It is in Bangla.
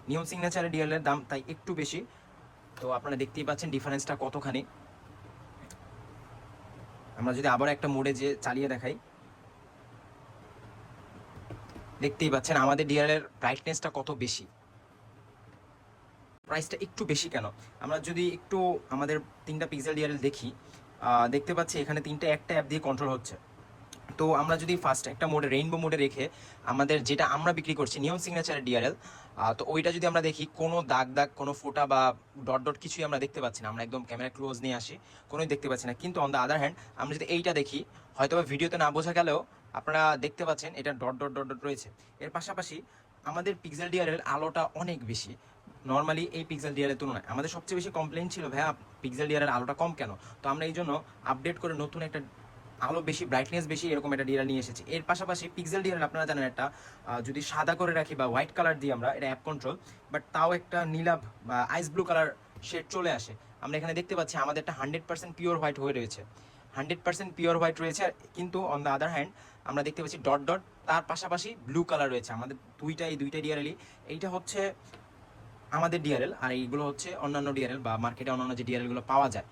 নিয়ন সিগনেচারের ডিআরএল এর দাম তাই একটু বেশি। তো আপনারা দেখতেই পাচ্ছেন ডিফারেন্সটা কতখানি। আমরা যদি আবার একটা মোডে যে চালিয়ে দেখাই, দেখতেই পাচ্ছেন আমাদের ডিআরএল এর ব্রাইটনেসটা কত বেশি। প্রাইসটা একটু বেশি কেন? আমরা যদি একটু আমাদের 3টা পিক্সেল ডিআরএল দেখি, দেখতে পাচ্ছি এখানে 3টা একটা অ্যাপ দিয়ে কন্ট্রোল হচ্ছে। তো আমরা যদি ফার্স্ট একটা মোডে রেইনবো মোডে রেখে আমাদের যেটা আমরা বিক্রি করছি নিয়ন সিগনেচারের ডিআরএল, তো ওইটা যদি আমরা দেখি, কোনো দাগ দাগ, কোনো ফোঁটা বা ডট ডট কিছুই আমরা দেখতে পাচ্ছি না। আমরা একদম ক্যামেরা ক্লোজ নিয়ে আসি, কোনোই দেখতে পাচ্ছি না। কিন্তু অন দ্য আদার হ্যান্ড আমরা যদি এইটা দেখি, হয়তো বা ভিডিওতে না বোঝা গেলেও আপনারা দেখতে পাচ্ছেন এটা ডট ডট ডট ডট রয়েছে। এর পাশাপাশি আমাদের পিক্সেল ডিআরএল আলোটা অনেক বেশি। নর্মালি এই পিক্সেল ডিআরএল তুলনায় আমাদের সবচেয়ে বেশি কমপ্লেন ছিল, ভাইয়া পিক্সেল ডিআরএল আলোটা কম কেন? তো আমরা এই জন্য আপডেট করে নতুন একটা আলো বেশি, ব্রাইটনেস বেশি এরকম একটা ডিআরএল নিয়ে এসেছি। এর পাশাপাশি পিক্সেল ডিআরএল আপনারা জানেন একটা যদি সাদা করে রাখি বা হোয়াইট কালার দিই আমরা, এটা অ্যাপ কন্ট্রোল, বাট তাও একটা নীলাভ বা আইস ব্লু কালার শেড চলে আসে। আমরা এখানে দেখতে পাচ্ছি আমাদেরটা 100% পিওর হোয়াইট হয়ে রয়েছে, 100% পিওর হোয়াইট রয়েছে। কিন্তু অন দ্য আদার হ্যান্ড আমরা দেখতে পাচ্ছি ডট ডট, তার পাশাপাশি ব্লু কালার রয়েছে। আমাদের দুইটা ডিআরএলই, এইটা হচ্ছে আমাদের ডিআরএল, আর এইগুলো হচ্ছে অন্যান্য ডিআরএল বা মার্কেটে অন্যান্য যে ডিআরএল গুলো পাওয়া যায়।